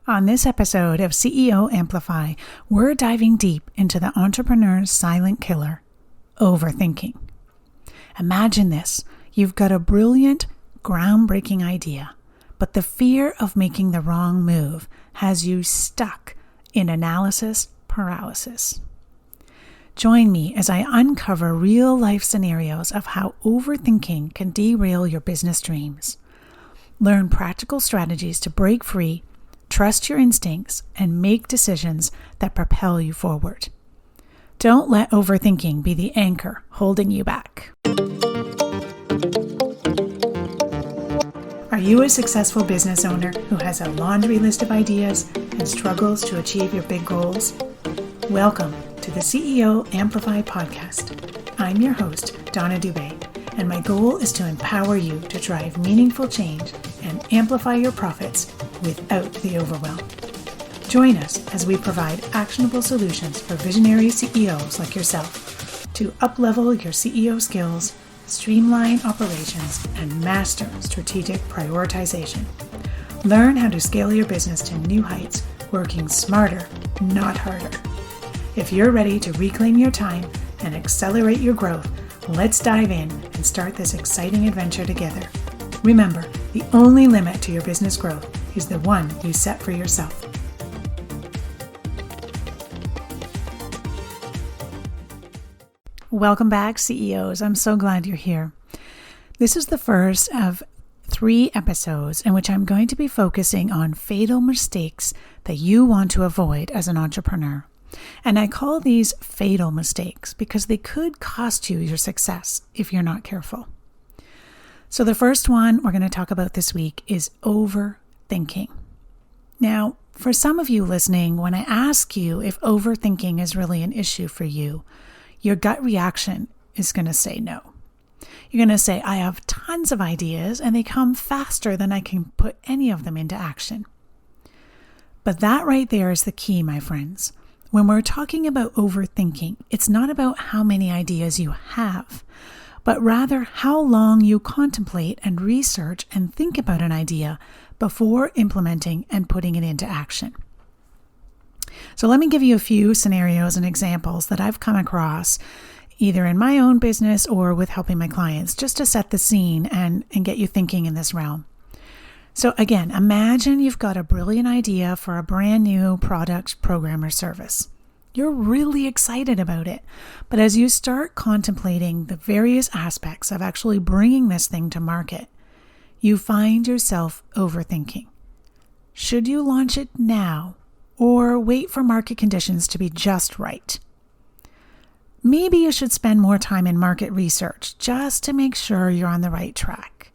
On this episode of CEO Amplify, we're diving deep into the entrepreneur's silent killer, overthinking. Imagine this. You've got a brilliant, groundbreaking idea, but the fear of making the wrong move has you stuck in analysis paralysis. Join me as I uncover real-life scenarios of how overthinking can derail your business dreams. Learn practical strategies to break free, trust your instincts, and make decisions that propel you forward. Don't let overthinking be the anchor holding you back. Are you a successful business owner who has a laundry list of ideas and struggles to achieve your big goals? Welcome to the CEO Amplify podcast. I'm your host, Donna Dubé, and my goal is to empower you to drive meaningful change and amplify your profits without the overwhelm. Join us as we provide actionable solutions for visionary CEOs like yourself to uplevel your CEO skills, streamline operations, and master strategic prioritization. Learn how to scale your business to new heights, working smarter, not harder. If you're ready to reclaim your time and accelerate your growth, let's dive in and start this exciting adventure together. Remember, the only limit to your business growth is the one you set for yourself. Welcome back, CEOs. I'm so glad you're here. This is the first of 3 episodes in which I'm going to be focusing on fatal mistakes that you want to avoid as an entrepreneur. And I call these fatal mistakes because they could cost you your success if you're not careful. So the first one we're going to talk about this week is overthinking. Now, for some of you listening, when I ask you if overthinking is really an issue for you, your gut reaction is going to say no. You're going to say, I have tons of ideas and they come faster than I can put any of them into action. But that right there is the key, my friends. When we're talking about overthinking, it's not about how many ideas you have, but rather how long you contemplate and research and think about an idea before implementing and putting it into action. So let me give you a few scenarios and examples that I've come across either in my own business or with helping my clients, just to set the scene and get you thinking in this realm. So again, imagine you've got a brilliant idea for a brand new product, program, or service. You're really excited about it. But as you start contemplating the various aspects of actually bringing this thing to market, you find yourself overthinking. Should you launch it now or wait for market conditions to be just right? Maybe you should spend more time in market research just to make sure you're on the right track.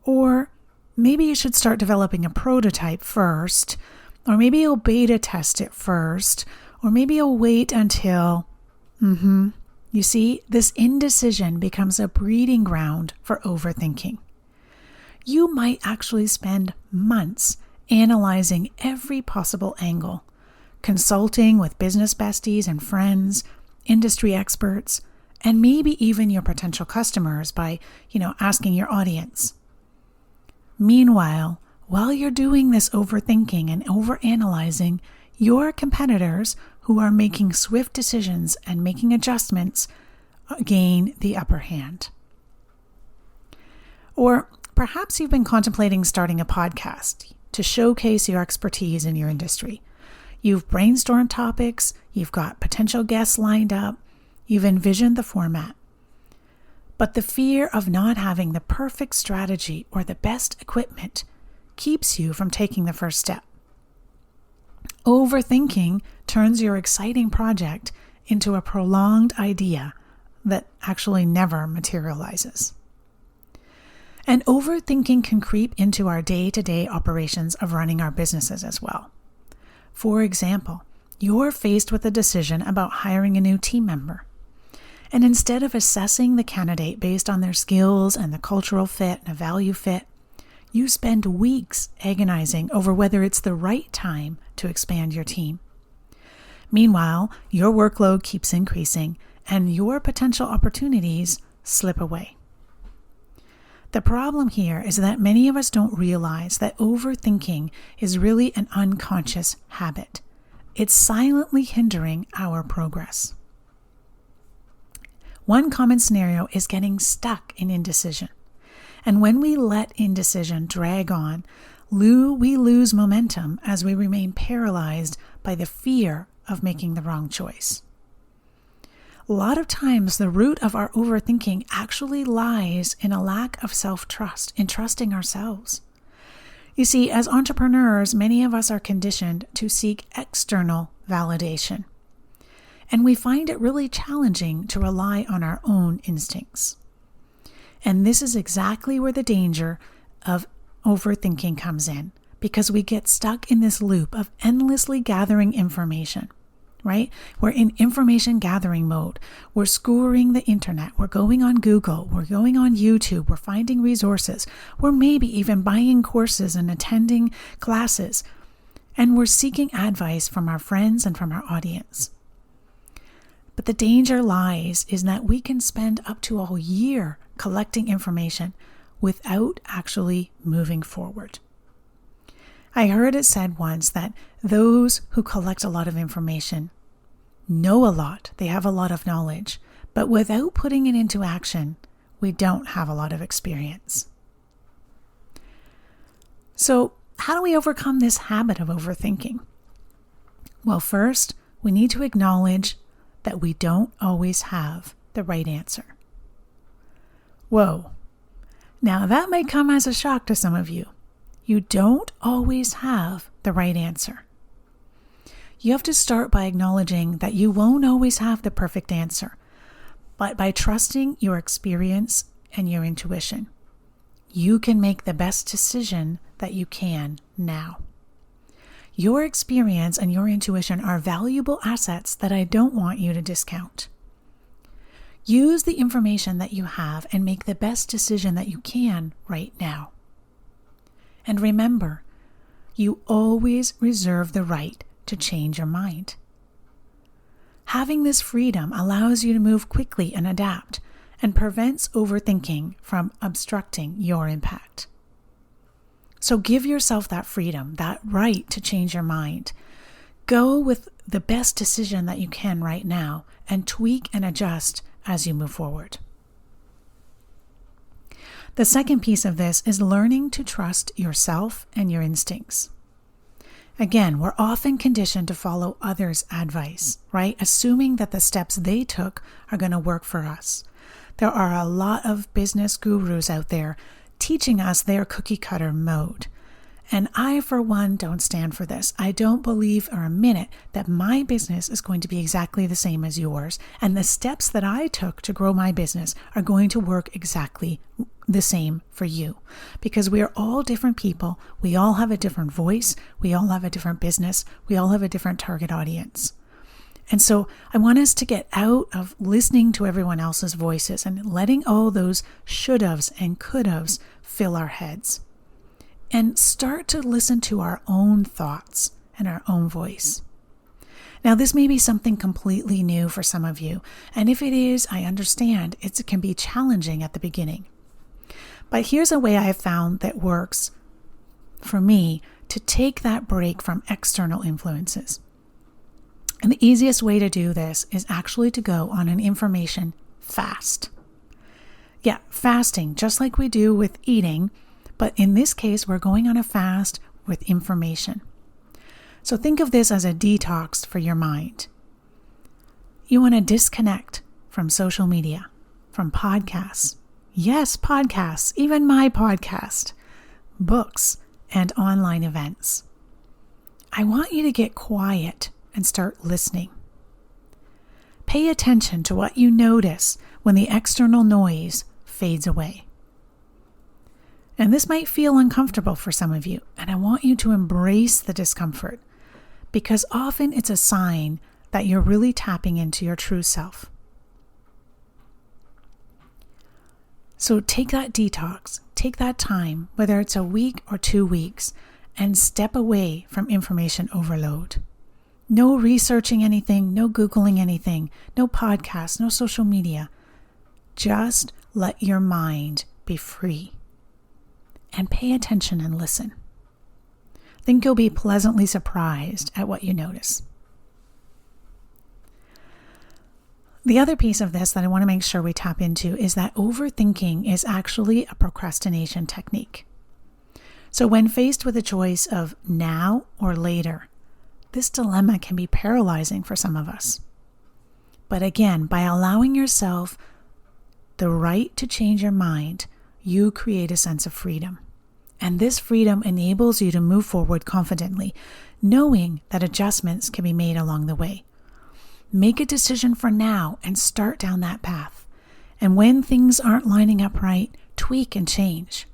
Or maybe you should start developing a prototype first, or maybe you'll beta test it first, or maybe you'll wait until, You see, this indecision becomes a breeding ground for overthinking. You might actually spend months analyzing every possible angle, consulting with business besties and friends, industry experts, and maybe even your potential customers by, asking your audience. Meanwhile, while you're doing this overthinking and overanalyzing, your competitors who are making swift decisions and making adjustments gain the upper hand. Or perhaps you've been contemplating starting a podcast to showcase your expertise in your industry. You've brainstormed topics, you've got potential guests lined up, you've envisioned the format. But the fear of not having the perfect strategy or the best equipment keeps you from taking the first step. Overthinking turns your exciting project into a prolonged idea that actually never materializes. And overthinking can creep into our day-to-day operations of running our businesses as well. For example, you're faced with a decision about hiring a new team member. And instead of assessing the candidate based on their skills and the cultural fit and a value fit, you spend weeks agonizing over whether it's the right time to expand your team. Meanwhile, your workload keeps increasing and your potential opportunities slip away. The problem here is that many of us don't realize that overthinking is really an unconscious habit. It's silently hindering our progress. One common scenario is getting stuck in indecision. And when we let indecision drag on, we lose momentum as we remain paralyzed by the fear of making the wrong choice. A lot of times, the root of our overthinking actually lies in a lack of self-trust, in trusting ourselves. You see, as entrepreneurs, many of us are conditioned to seek external validation. And we find it really challenging to rely on our own instincts. And this is exactly where the danger of overthinking comes in, because we get stuck in this loop of endlessly gathering information, right? We're in information gathering mode. We're scouring the internet. We're going on Google. We're going on YouTube. We're finding resources. We're maybe even buying courses and attending classes. And we're seeking advice from our friends and from our audience. But the danger lies is that we can spend up to a whole year collecting information without actually moving forward. I heard it said once that those who collect a lot of information know a lot, they have a lot of knowledge, but without putting it into action, we don't have a lot of experience. So, how do we overcome this habit of overthinking? Well, first, we need to acknowledge that we don't always have the right answer. Whoa. Now that may come as a shock to some of you. You don't always have the right answer. You have to start by acknowledging that you won't always have the perfect answer, but by trusting your experience and your intuition, you can make the best decision that you can now. Your experience and your intuition are valuable assets that I don't want you to discount. Use the information that you have and make the best decision that you can right now. And remember, you always reserve the right to change your mind. Having this freedom allows you to move quickly and adapt, and prevents overthinking from obstructing your impact. So give yourself that freedom, that right to change your mind. Go with the best decision that you can right now and tweak and adjust as you move forward. The second piece of this is learning to trust yourself and your instincts. Again, we're often conditioned to follow others' advice, right? Assuming that the steps they took are going to work for us. There are a lot of business gurus out there teaching us their cookie cutter mode. And I, for one, don't stand for this. I don't believe for a minute that my business is going to be exactly the same as yours. And the steps that I took to grow my business are going to work exactly the same for you. Because we are all different people. We all have a different voice. We all have a different business. We all have a different target audience. And so I want us to get out of listening to everyone else's voices and letting all those should-haves and could-haves fill our heads. And start to listen to our own thoughts and our own voice. Now, this may be something completely new for some of you. And if it is, I understand it can be challenging at the beginning. But here's a way I have found that works for me to take that break from external influences. And the easiest way to do this is actually to go on an information fast. Yeah, fasting, just like we do with eating, but in this case, we're going on a fast with information. So think of this as a detox for your mind. You want to disconnect from social media, from podcasts. Yes, podcasts, even my podcast, books, and online events. I want you to get quiet and start listening. Pay attention to what you notice when the external noise fades away. And this might feel uncomfortable for some of you, and I want you to embrace the discomfort, because often it's a sign that you're really tapping into your true self. So take that detox, take that time, whether it's a week or 2 weeks, and step away from information overload. No researching anything, no Googling anything, no podcasts, no social media. Just let your mind be free and pay attention and listen. I think you'll be pleasantly surprised at what you notice. The other piece of this that I want to make sure we tap into is that overthinking is actually a procrastination technique. So when faced with a choice of now or later, this dilemma can be paralyzing for some of us. But again, by allowing yourself the right to change your mind, you create a sense of freedom. And this freedom enables you to move forward confidently, knowing that adjustments can be made along the way. Make a decision for now and start down that path. And when things aren't lining up right, tweak and change.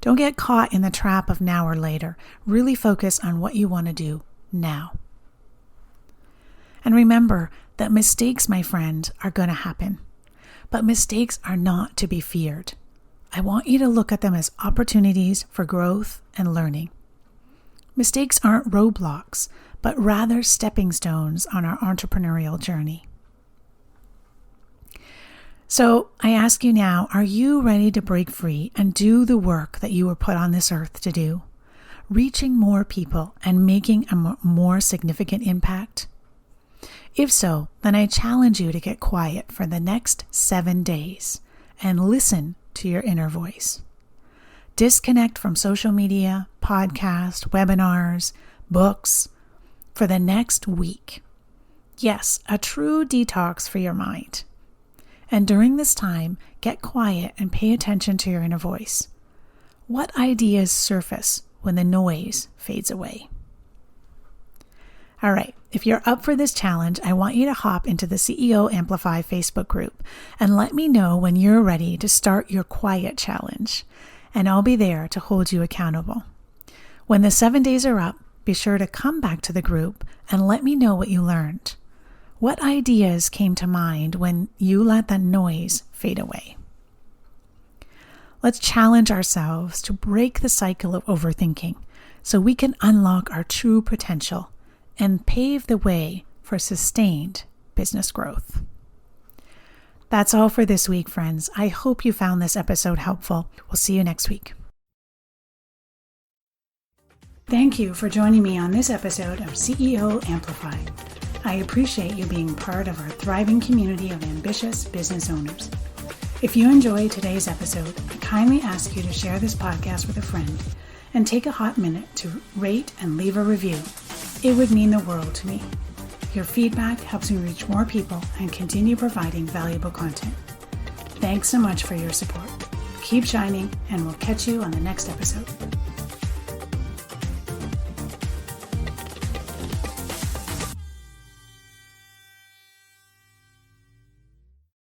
Don't get caught in the trap of now or later. Really focus on what you want to do now. And remember that mistakes, my friend, are going to happen. But mistakes are not to be feared. I want you to look at them as opportunities for growth and learning. Mistakes aren't roadblocks, but rather stepping stones on our entrepreneurial journey. So I ask you now, are you ready to break free and do the work that you were put on this earth to do, reaching more people and making a more significant impact? If so, then I challenge you to get quiet for the next 7 days and listen to your inner voice. Disconnect from social media, podcasts, webinars, books for the next week. Yes, a true detox for your mind. And during this time, get quiet and pay attention to your inner voice. What ideas surface when the noise fades away? All right, if you're up for this challenge, I want you to hop into the CEO Amplify Facebook group and let me know when you're ready to start your quiet challenge, and I'll be there to hold you accountable. When the 7 days are up, be sure to come back to the group and let me know what you learned. What ideas came to mind when you let that noise fade away? Let's challenge ourselves to break the cycle of overthinking so we can unlock our true potential and pave the way for sustained business growth. That's all for this week, friends. I hope you found this episode helpful. We'll see you next week. Thank you for joining me on this episode of CEO Amplify. I appreciate you being part of our thriving community of ambitious business owners. If you enjoyed today's episode, I kindly ask you to share this podcast with a friend and take a hot minute to rate and leave a review. It would mean the world to me. Your feedback helps me reach more people and continue providing valuable content. Thanks so much for your support. Keep shining, and we'll catch you on the next episode.